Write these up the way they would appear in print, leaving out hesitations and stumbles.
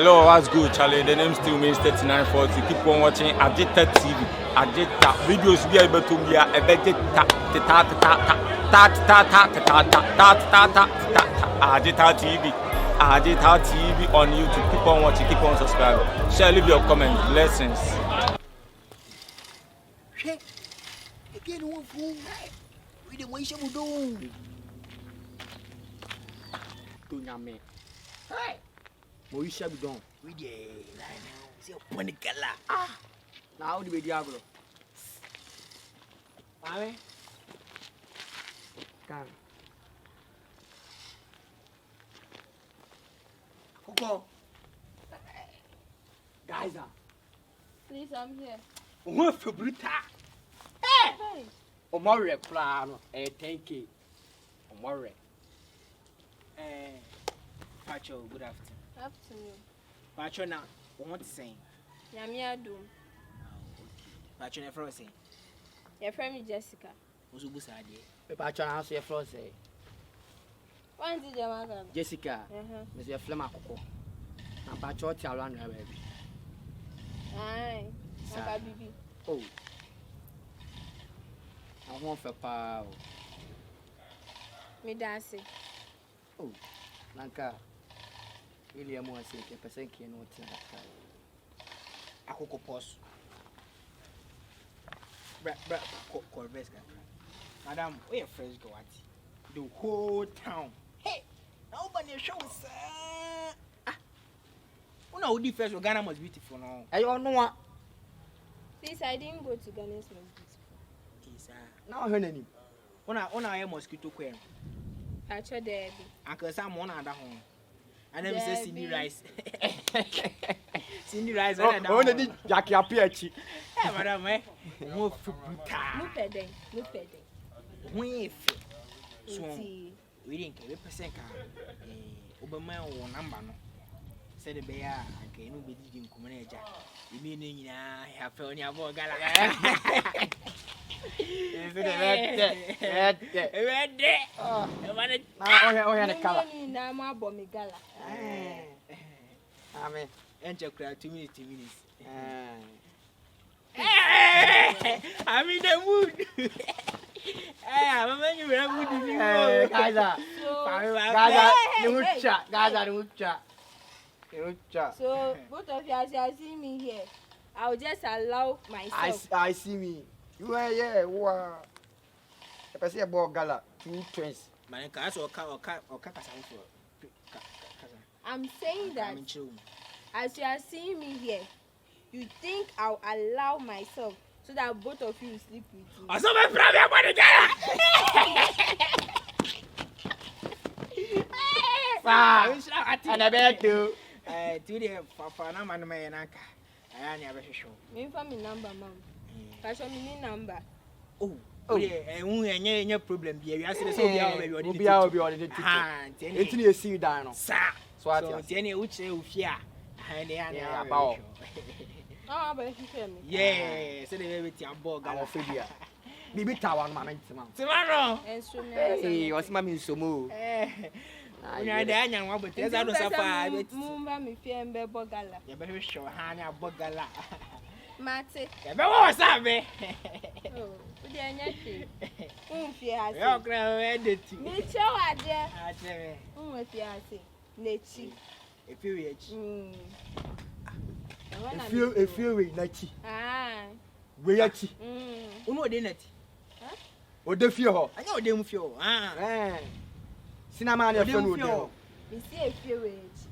Hello, what's good, Charlie? The name still means 3940. Keep on watching Agita TV. Agita videos be able to be a Agita TV. Agita TV on YouTube. Keep on watching, keep on subscribing. Share, leave your comment. Blessings. Again, one fool. We the way she would do. To Yame. Hey. What shall be done? We the right now. See upon the Gala. Ah. Now the Diablo. Aye. Come. Coco. Guys, please, I'm here. What for bruta? Hey. Omore plan. 10K. Omore. Pacho, good afternoon. Afternoon. Pacho now, what to say? Yamia Doom. Pacho never say. Your friend is Jessica. Who's Busadi? Pacho now say floor say. When did you make it? Jessica. Mr. Flamako. And Pacho tell one baby. Aye. Saka Bibi. Oh. I want for power. Me dance. Oh. Nanka. William was saying, a person can't watch that. I could pause. Madam, where friends go at the whole town. Hey, nobody shows. No, the first Ghana was beautiful now. I don't know what. Please, I didn't go to Ghana's most beautiful. Yes, now her name. On a mosquito queen. Pacho Debbie. Uncle Sam one at home. And then we say Cindy Rice. Cindy Rice, I don't know. Jackie Apiachi. Eh, madam, eh? Move peding. We didn't care. Represent Obama or number. Said the bear, I can't be in Kumaneja. You mean I have found your boy Gala. Red day. Oh, the color. Nama Bommy Gala. Amen. Enter crowd 2 minutes. I'm in the mood. I'm a man, you are good. Gaza, so, both of you, as you see me here, I'll just allow myself. I see me. You are, yeah, wow. If I say about Gala, 2 twins. My cars or cat. I'm saying that as you are seeing me here, you think I'll allow myself so that both of you will sleep with me. I saw my problem about the Gala. And I bet you. Today, for no man, my anchor. I never show. Me for me number, mom. Passion me number. Oh, yeah, no problem. We are saying so. We are on the hand. It's near see down. Sir, so I tell you, which you fear. About. Oh, but he feel me. Yeah, so they will be a bog. Our figure. Bibi Tawan, man. Tomorrow. Hey, what's my so move? I don't know, but there's no supply. Mumba, me fear and Bogala. You better show Hannah Bogala. Mate, you better what's up, eh? Oh, but they're not free. Fear, you're grounded. Me show I dare. With your say, Netchi. A few years. A few weeks, Netchi. Ah, we are chi. No, didn't it? What the fear? I know them fear. Ah, Cinnamon, your friend. We see a few weeks.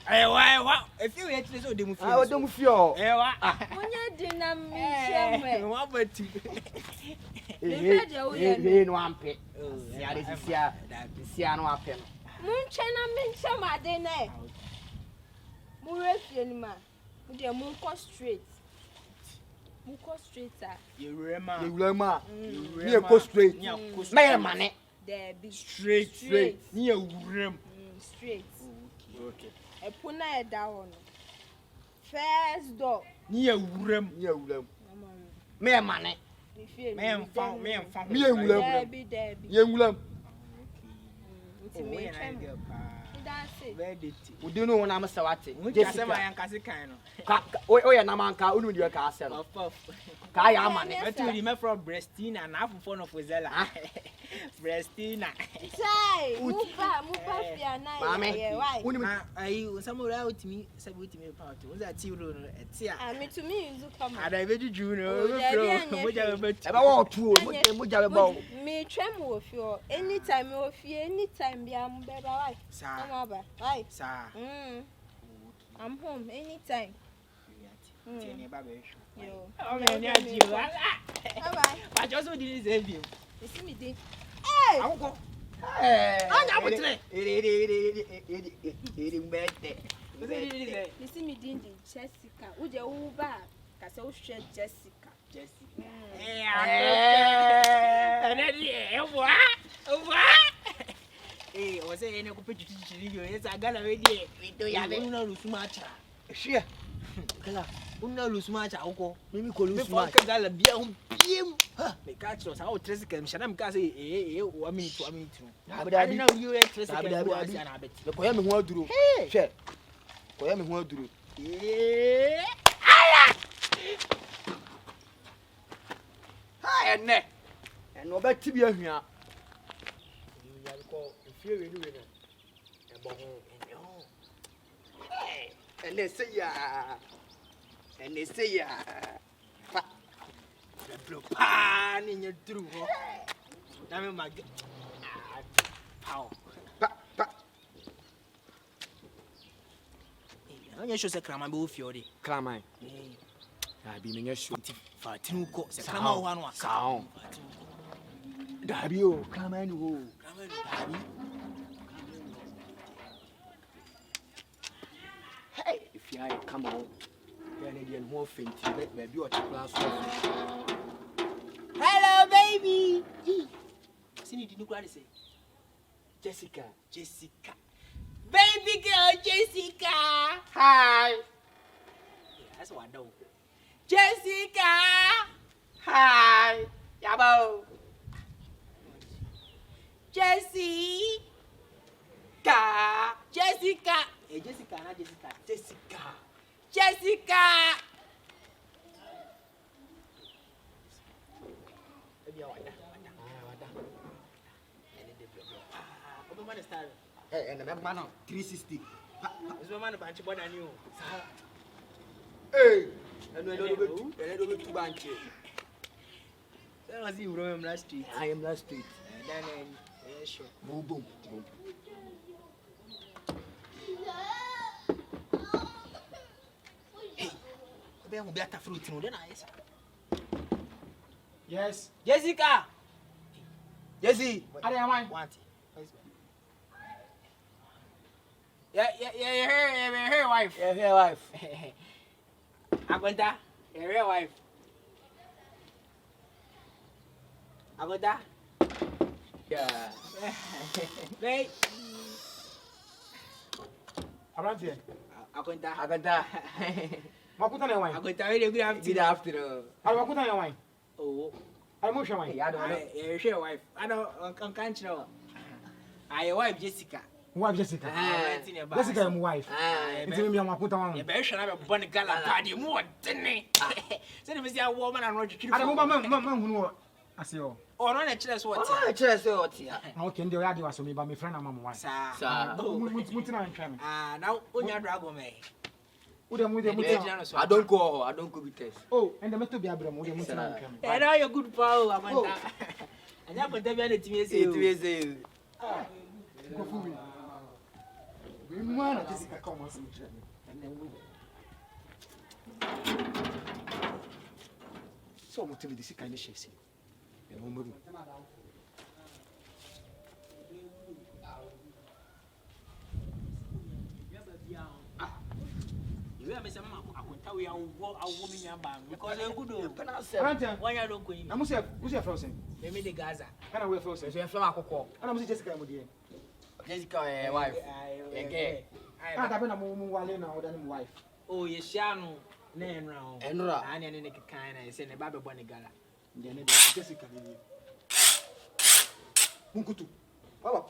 Why? A few years is all them fear. I don't fear. When you didn't what but you one pet. Yeah, this is here. No happen. Munchena my dinner. Murefima. Would you move straight? Move straight, sir. You remember. You go straight. My money. There be straight. Near room. Straight. Okay. A puna down. First door. Near room. My money. Me am found. Me am Debbie. Young. That's Very dirty. We do know when I'm a what? Jessica, I am Casicano. Oh, yeah, Namanka, who do you castle? Kaya man, what you remember from Brestina and half phone of Wizella? Brestina. Sai, Mupa, Mammy, I somewhere out to me, said with me about was that you know, I mean, to me, you come. I bet you know, about two, me tremble with you anytime of you, anytime, be I'm better, right? Right, sir. I'm home anytime. Yo. Oh, man, bye. I just didn't save you. You see me, Dick? Hey! I'll go. You see me, Dindy, Jessica. Would you Uber? Because I'll share Jessica. And then, what? Hey, was there any competition? Yes, I got already. We do have lose much. Sure. Una lose much. I'll go. Maybe call lose much. Gala be on PM. The catch us out. Tresica, Shanam Cassie, 1 minute, 2 minutes. I don't know you ain't Tresica. I bet. The poem won't do. Hey, poem won't do. Yeah. Hi, and neck. And no better to be here. And they say, the pan in your true. Now, my power. I'm not sure the crime will fiori. Clamine. I be in a shoot for 2 coats. Come on, one sound. Dabio, Clamine. Hey, if you come on, Canadian more faint, maybe you're class. Hello, baby. See, did you say Jessica? Baby girl, Jessica. Hi. Yeah, that's what I know. Jessica. Hi. Yabo. Jessica. Hey, Jessica, not Jessica. Jessica. Hey, and the man 360. This woman a bunch more than you. Hey, and I don't be too banky. That was you, Rome last street. I am last street. Then, sure. Boom. Hey, we will be at a fruit. Yes. Jessica. Jesse. I don't want it. Yeah, her wife. Yeah, her wife. Aguanta, her wife. Aguanta. Yeah. Wait. Aguanta. Aguanta. Makuta na wine. Aguanta, very good afternoon. Good afternoon. Makuta na wine. Oh. I'm not sure wine. I don't know. Her wife. I don't can't know. I wife Jessica. Wife Jessica. Jessica is my wife. It's me and Makuta one. You better shut up about the Gala party more than me. So you see a woman and Roger. I don't know, who know. I say, oh, no, chess what? Oh, chess what? Okay, the radio was me, but my friend and my wife. Sir. Now, when you're dragon, me. I don't go with test. Oh, and the metal be a bram. I know you're good power. And I'm going to be a TV. Go for me. Man, Jessica, come on, and then we. So much to be this kind of shit. You have some we are woman because they're good. Why I don't go in? I'm frozen. Maybe the Gaza. And I will frozen. So you're from Akoko. And I'm Jessica. Jessica, wife. Again. I have been a wife. Oh, you shall know. Enra. I need a kind of send a baby bonny gala. Then Jessica. Munkutu. Oh,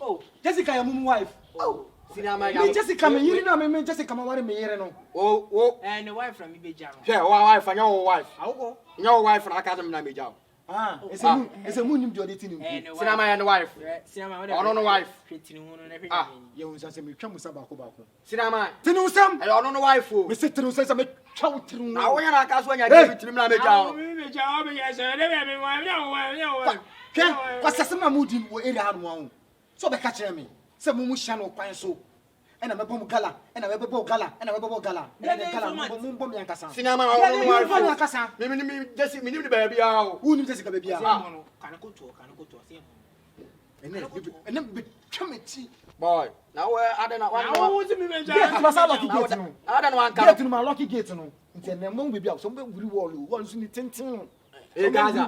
Oh, Jessica, your mum wife. Oh, Sinama, Jessica, me Jessica, my wife, me, oh, and the wife from me, yeah, wife, and your wife. Your wife from Academy Namija. Ah, it's a moon you're dating. Sinama and the wife. Sinama, I don't know wife. Ah, you say me come with Sabako. Sinama, Tinu Sam, I don't know wife. We sit to say some chow. Now, when I cast when I gave it to Namija. What's a summer mood in one? So they catch me. Some mushano pine so. And I'm a bomb gala, and I'm a bomb gala, and I'm a bomb gala. Cinema, just minimum baby. Who knew Jessica baby? And then become a boy. Now I don't know. I don't want to get to my lucky gate. No, it's a name won't be out. Some will wall once in the 10. Gaza,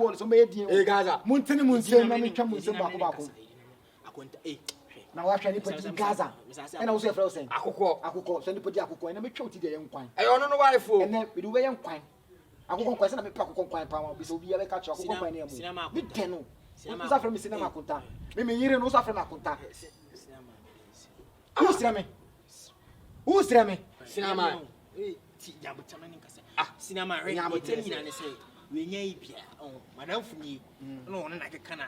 Gaza, Montana Munsen, and come with some back. Now I can put in Gaza, and I was saying, I could call, send the Podiaco, and I'm a choke to the young quine. I don't know why for, and then we do a young quine. I will question a pack of quine power, we will be a catch of company. Cinema, we can know. Cinema from Cinema Conta. Maybe you know from Conta. Who's Remy? Who's Remy? Cinema. Cinema, ring out with 10 minutes. We need Madame for me. No, like a canna.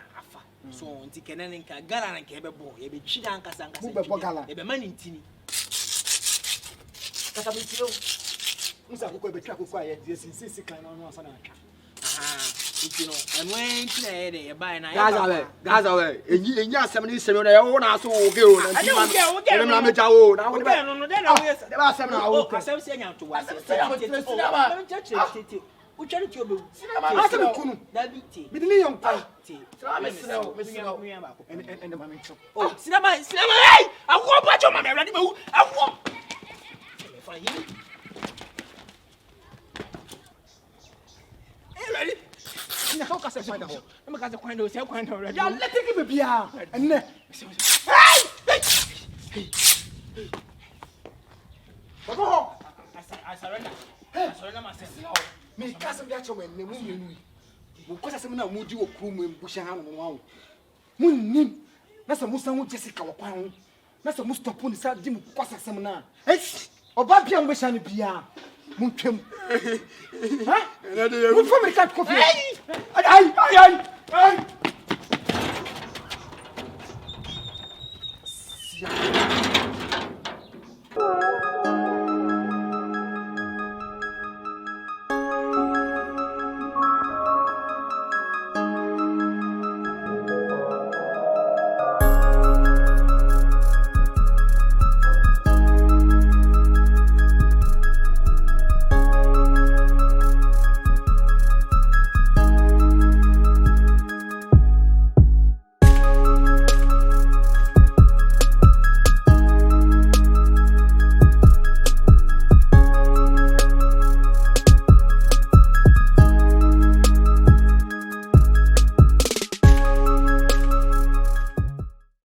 So, until Canaan Gala and Cabebo, a bit Chidanka Gala, a man in Tini. But I will feel Musa will be track quiet, yes, in 6 kind on one. You know, and when today, buy an Gaza, and you are 70 seven, I own us all go. I don't care, I'm not a old. I don't know. There are 7 hours. I am saying out to us. Which are you? That be with the young party. And the mammy. Oh, Cinema, I won't watch your mammy. I won't. Ready? How can I find a hole? I'm going to find those. I'll find her. Yeah, let it give a beer. And then, I surrender. I surrender myself. Me cousin that when the moon because I am now would you room in Bushan. Moon, that's a Muslim Jessica Pound. That's a Mustapha on the side Jim Quassa Seminar. It's or Babian wish and Bia. Moon Kim. Huh? Would for me cut coffee.